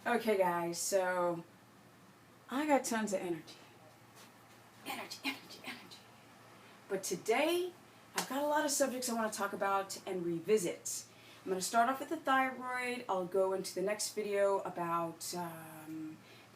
Okay guys, so I got tons of energy. Energy. But today, I've got a lot of subjects I want to talk about and revisit. I'm going to start off with the thyroid. I'll go into the next video about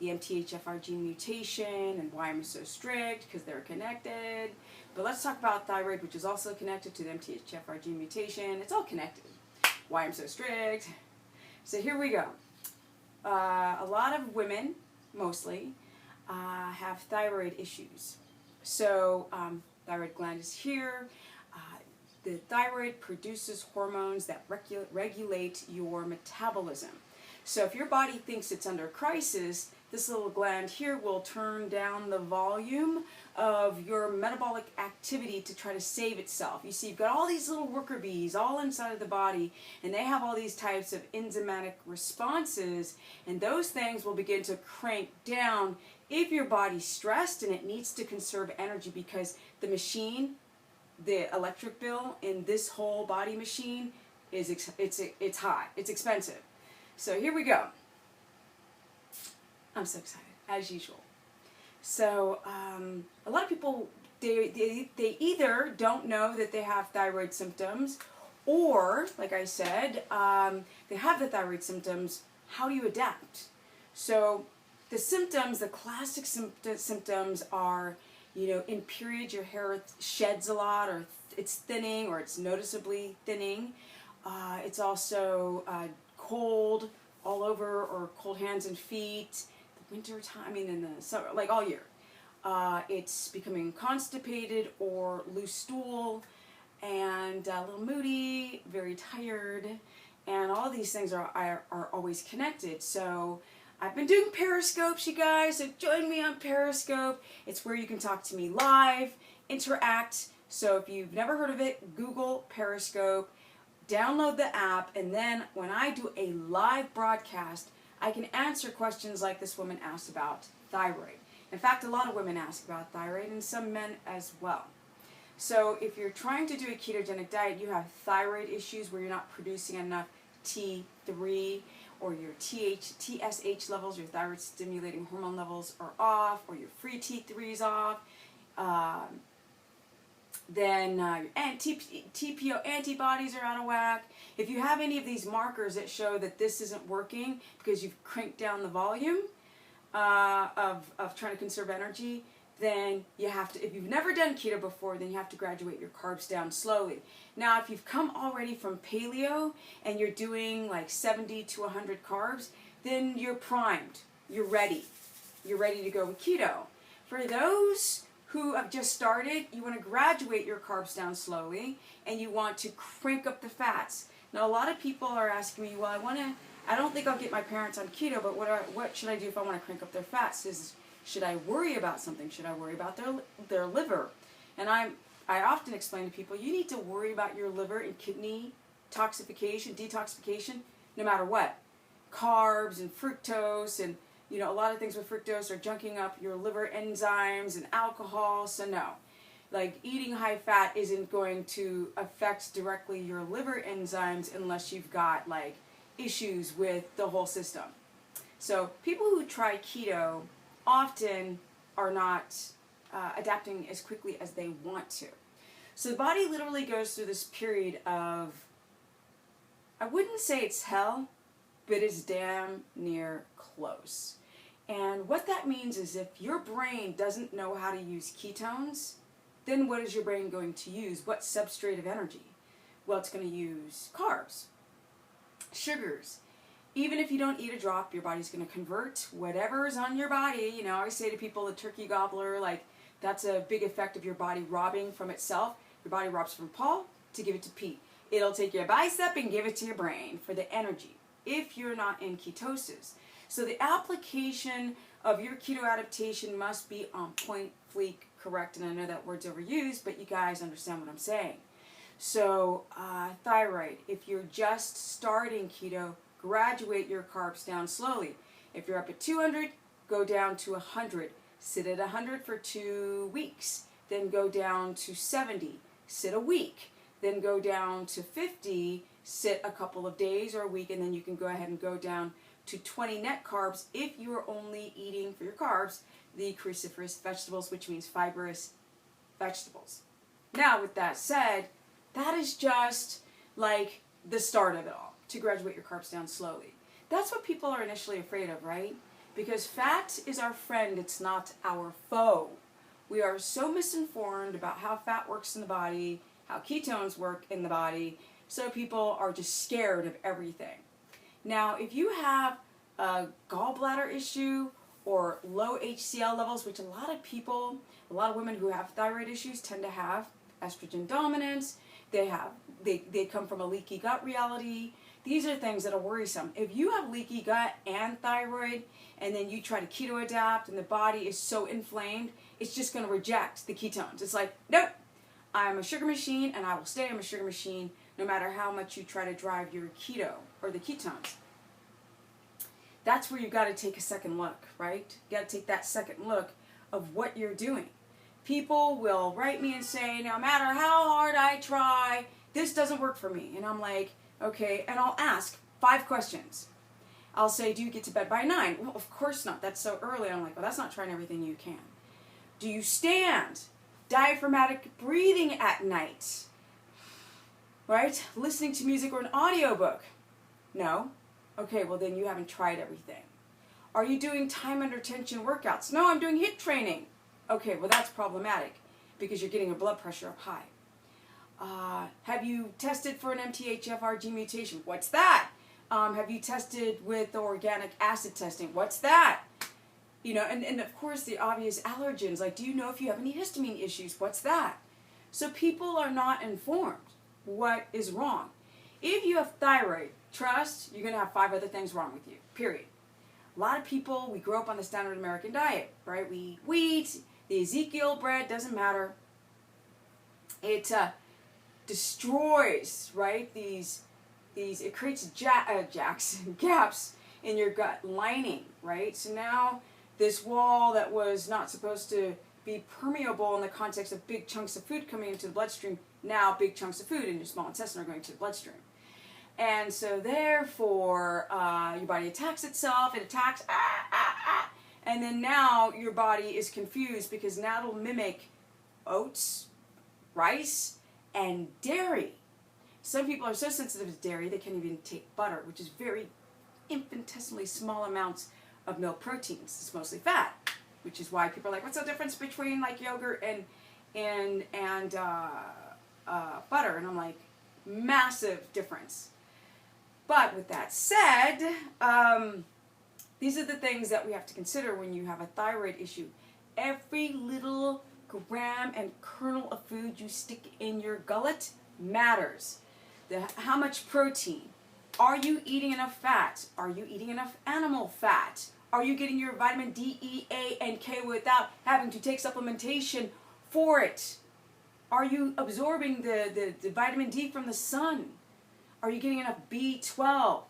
the MTHFR gene mutation and why I'm so strict, because they're connected. But let's talk about thyroid, which is also connected to the MTHFR gene mutation. It's all connected. Why I'm so strict. So here we go. A lot of women, mostly, have thyroid issues. So thyroid gland is here. The thyroid produces hormones that regulate your metabolism. So if your body thinks it's under crisis, this little gland here will turn down the volume of your metabolic activity to try to save itself. You see, you've got all these little worker bees all inside of the body, and they have all these types of enzymatic responses, and those things will begin to crank down if your body's stressed and it needs to conserve energy, because the machine, the electric bill in this whole body machine is it's high, it's expensive. So here we go. I'm so excited, as usual. So a lot of people, they either don't know that they have thyroid symptoms, or, like I said, they have the thyroid symptoms. How do you adapt? So the symptoms, the classic symptoms are, you know, in periods your hair sheds a lot, or it's thinning, or it's noticeably thinning. It's also cold all over, or cold hands and feet. The winter time, I mean in the summer, like all year. It's becoming constipated or loose stool, and a little moody, very tired, and all these things are always connected. So I've been doing Periscopes, you guys, so join me on Periscope. It's where you can talk to me live, interact. So if you've never heard of it, Google Periscope, download the app, and then when I do a live broadcast, I can answer questions like this woman asked about thyroid. In fact, a lot of women ask about thyroid, and some men as well. So if you're trying to do a ketogenic diet, you have thyroid issues where you're not producing enough T3, or your TSH levels, your thyroid stimulating hormone levels are off, or your free T3 is off, then your TPO antibodies are out of whack. If you have any of these markers that show that this isn't working because you've cranked down the volume of trying to conserve energy, then you have to, if you've never done keto before, then you have to graduate your carbs down slowly. Now, if you've come already from paleo and you're doing like 70 to 100 carbs, then you're primed. You're ready. You're ready to go with keto. For those who have just started, you want to graduate your carbs down slowly, and you want to crank up the fats. Now, a lot of people are asking me, well, I don't think I'll get my parents on keto, but what should I do if I want to crank up their fats? Should I worry about something? Should I worry about their liver? And I often explain to people, you need to worry about your liver and kidney detoxification, no matter what. Carbs and fructose, and you know, a lot of things with fructose are junking up your liver enzymes and alcohol, so no. Like, eating high fat isn't going to affect directly your liver enzymes unless you've got like issues with the whole system. So people who try keto often are not adapting as quickly as they want to. So the body literally goes through this period of, I wouldn't say it's hell, but it's damn near close. And what that means is, if your brain doesn't know how to use ketones, then what is your brain going to use? What substrate of energy? Well, it's going to use carbs, sugars. Even if you don't eat a drop, your body's going to convert whatever is on your body. You know, I always say to people, the turkey gobbler, like, that's a big effect of your body robbing from itself. Your body robs from Paul to give it to Pete. It'll take your bicep and give it to your brain for the energy, if you're not in ketosis. So the application of your keto adaptation must be on point, fleek, correct. And I know that word's overused, but you guys understand what I'm saying. So thyroid, if you're just starting keto, graduate your carbs down slowly. If you're up at 200, go down to 100. Sit at 100 for 2 weeks. Then go down to 70. Sit a week. Then go down to 50. sit a couple of days or a week, and then you can go ahead and go down to 20 net carbs if you are only eating for your carbs the cruciferous vegetables, which means fibrous vegetables. Now, with that said, that is just like the start of it all, to graduate your carbs down slowly. That's what people are initially afraid of, right? Because fat is our friend, it's not our foe. We are so misinformed about how fat works in the body, how ketones work in the body, so people are just scared of everything. Now, if you have a gallbladder issue or low HCl levels, which a lot of women who have thyroid issues tend to have, estrogen dominance, they come from a leaky gut reality. These are things that are worrisome. If you have leaky gut and thyroid, and then you try to keto adapt and the body is so inflamed, it's just going to reject the ketones. It's like, nope, I'm a sugar machine and I will stay I'm a sugar machine no matter how much you try to drive your keto or the ketones. That's where you've got to take a second look, right? You got to take that second look of what you're doing. People will write me and say, no matter how hard I try, this doesn't work for me. And I'm like, okay, and I'll ask 5 questions. I'll say, do you get to bed by 9? Well, of course not. That's so early. I'm like, well, that's not trying everything you can. Do you stand? Diaphragmatic breathing at night? Right? Listening to music or an audiobook? No. Okay, well then you haven't tried everything. Are you doing time under tension workouts? No, I'm doing HIIT training. Okay, well that's problematic because you're getting your blood pressure up high. Have you tested for an MTHFR gene mutation? What's that? Have you tested with the organic acid testing? What's that? You know, and of course the obvious allergens, like do you know if you have any histamine issues? What's that? So people are not informed what is wrong. If you have thyroid, trust, you're going to have 5 other things wrong with you, period. A lot of people, we grow up on the standard American diet, right? We eat wheat, the Ezekiel bread, doesn't matter. It destroys, right, it creates gaps in your gut lining, right? So now this wall that was not supposed to be permeable in the context of big chunks of food coming into the bloodstream, now big chunks of food in your small intestine are going to the bloodstream. And so therefore, your body attacks itself, it attacks, and then now your body is confused because now it'll mimic oats, rice, and dairy. Some people are so sensitive to dairy they can't even take butter, which is very infinitesimally small amounts of milk proteins. It's mostly fat, which is why people are like, what's the difference between like yogurt and butter? And I'm like, massive difference. But with that said, these are the things that we have to consider when you have a thyroid issue. Every little gram and kernel of food you stick in your gullet matters. How much protein? Are you eating enough fat? Are you eating enough animal fat? Are you getting your vitamin D, E, A, and K without having to take supplementation for it? Are you absorbing the vitamin D from the sun? Are you getting enough B12?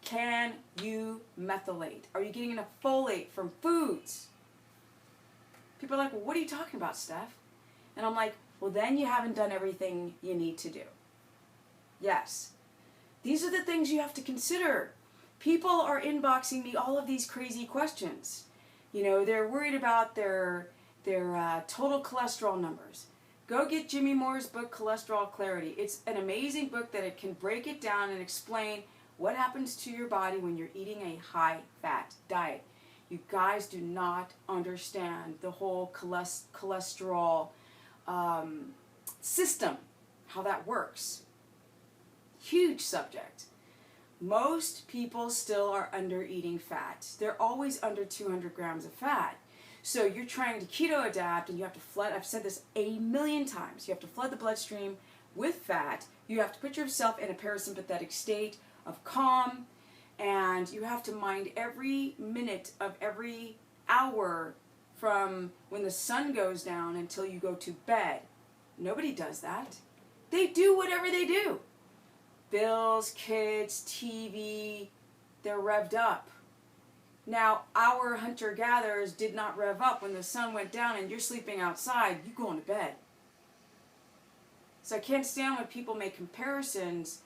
Can you methylate? Are you getting enough folate from foods? People are like, well, what are you talking about, Steph? And I'm like, well, then you haven't done everything you need to do. Yes. These are the things you have to consider. People are inboxing me all of these crazy questions. You know, they're worried about their total cholesterol numbers. Go get Jimmy Moore's book, Cholesterol Clarity. It's an amazing book that it can break it down and explain what happens to your body when you're eating a high-fat diet. You guys do not understand the whole cholesterol system, how that works. Huge subject. Most people still are under eating fat. They're always under 200 grams of fat. So you're trying to keto adapt and you have to flood, I've said this 1,000,000 times, you have to flood the bloodstream with fat. You have to put yourself in a parasympathetic state of calm, and you have to mind every minute of every hour from when the sun goes down until you go to bed. Nobody does that. They do whatever they do. Bills, kids, TV, they're revved up. Now, our hunter-gatherers did not rev up when the sun went down and you're sleeping outside, you going to bed. So I can't stand when people make comparisons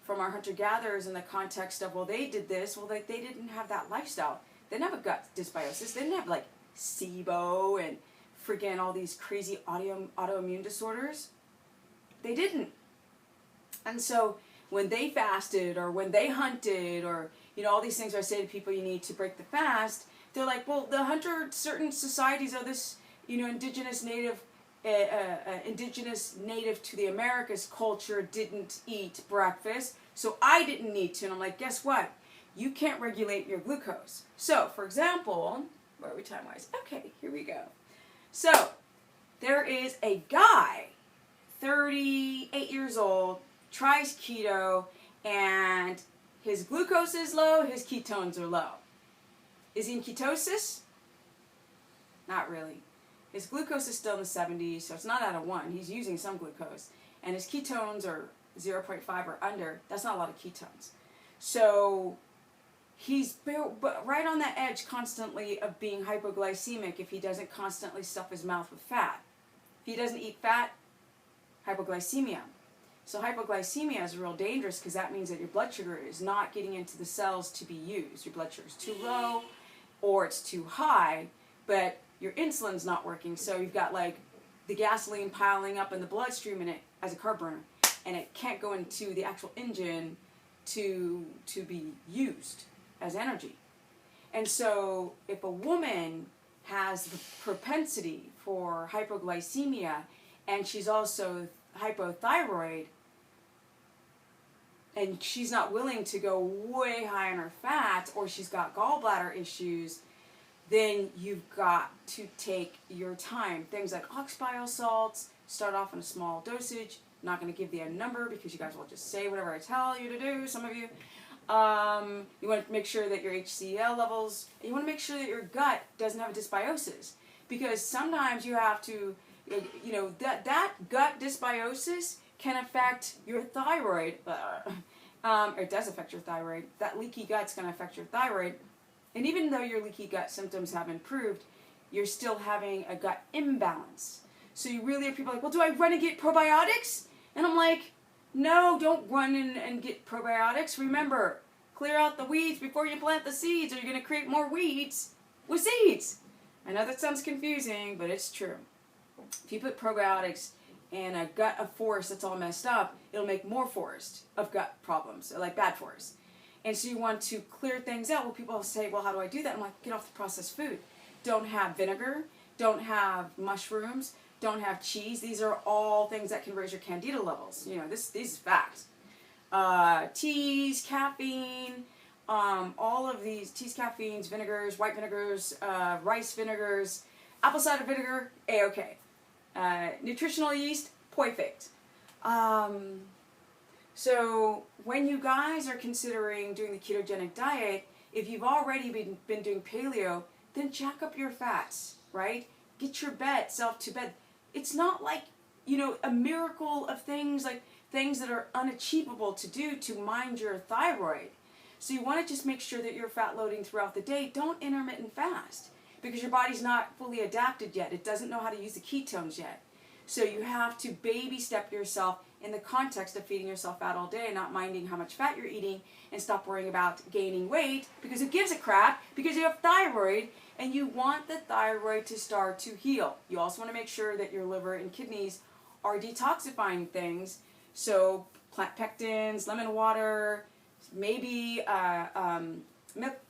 from our hunter-gatherers in the context of, well, they did this. Well, they didn't have that lifestyle. They didn't have a gut dysbiosis. They didn't have, like, SIBO and freaking all these crazy autoimmune disorders. They didn't. And so when they fasted or when they hunted or, you know, all these things I say to people you need to break the fast, they're like, well, the hunter, certain societies are this, you know, indigenous native to the Americas culture didn't eat breakfast, so I didn't need to. And I'm like, guess what? You can't regulate your glucose. So, for example, where are we time-wise? Okay, here we go. So, there is a guy, 38 years old, tries keto, and his glucose is low, his ketones are low. Is he in ketosis? Not really. His glucose is still in the 70s, so it's not out of 1. He's using some glucose. And his ketones are 0.5 or under. That's not a lot of ketones. So he's right on the edge constantly of being hypoglycemic if he doesn't constantly stuff his mouth with fat. If he doesn't eat fat, hypoglycemia. So hypoglycemia is real dangerous because that means that your blood sugar is not getting into the cells to be used. Your blood sugar is too low or it's too high, but your insulin's not working. So you've got like the gasoline piling up in the bloodstream and it as a carb burner, and it can't go into the actual engine to be used as energy. And so if a woman has the propensity for hypoglycemia and she's also hypothyroid, and she's not willing to go way high on her fats, or she's got gallbladder issues, then you've got to take your time. Things like ox bile salts, start off in a small dosage. I'm not going to give you a number because you guys will just say whatever I tell you to do, some of you. You want to make sure that your HCl levels, you want to make sure that your gut doesn't have a dysbiosis. Because sometimes you have to, you know, that gut dysbiosis can affect your thyroid, or it does affect your thyroid. That leaky gut's going to affect your thyroid. And even though your leaky gut symptoms have improved, you're still having a gut imbalance. So you really have people like, well, do I run and get probiotics? And I'm like, no, don't run in and get probiotics. Remember, clear out the weeds before you plant the seeds, or you're going to create more weeds with seeds. I know that sounds confusing, but it's true. If you put probiotics in a gut of forest that's all messed up, it'll make more forest of gut problems, like bad forest. And so you want to clear things out. Well, people say, well, how do I do that? I'm like, get off the processed food. Don't have vinegar. Don't have mushrooms. Don't have cheese. These are all things that can raise your candida levels. You know, these is facts. Teas, caffeine, all of these, teas, caffeines, vinegars, white vinegars, rice vinegars, apple cider vinegar, A-OK. Nutritional yeast, perfect. So when you guys are considering doing the ketogenic diet, if you've already been doing paleo, then jack up your fats, right? Get your self to bed. It's not like, you know, a miracle of things, like things that are unachievable to do to mind your thyroid. So you want to just make sure that you're fat loading throughout the day. Don't intermittent fast because your body's not fully adapted yet. It doesn't know how to use the ketones yet. So you have to baby step yourself in the context of feeding yourself fat all day, not minding how much fat you're eating, and stop worrying about gaining weight because it gives a crap because you have thyroid and you want the thyroid to start to heal. You also want to make sure that your liver and kidneys are detoxifying things. So plant pectins, lemon water, maybe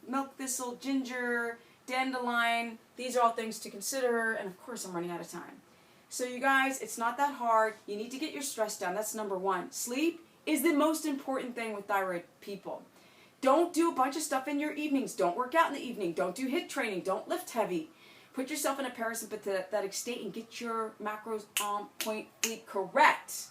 milk thistle, ginger, dandelion. These are all things to consider, and of course I'm running out of time. So you guys, it's not that hard. You need to get your stress down. That's number one. Sleep is the most important thing with thyroid people. Don't do a bunch of stuff in your evenings. Don't work out in the evening. Don't do HIIT training. Don't lift heavy. Put yourself in a parasympathetic state and get your macros on point, correct.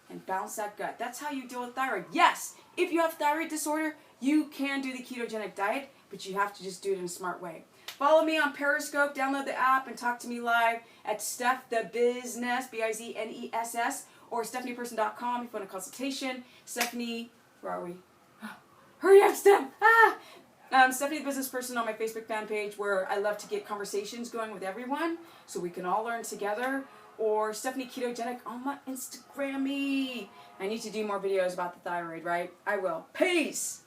And balance that gut. That's how you deal with thyroid. Yes, if you have thyroid disorder, you can do the ketogenic diet, but you have to just do it in a smart way. Follow me on Periscope, download the app, and talk to me live at Steph the Business, BIZNESS, or StephaniePerson.com if you want a consultation. Stephanie, where are we? Hurry up, Steph! Stephanie the Business Person on my Facebook fan page, where I love to get conversations going with everyone so we can all learn together. or Stephanie Ketogenic on my Instagrammy. I need to do more videos about the thyroid, right? I will. Peace!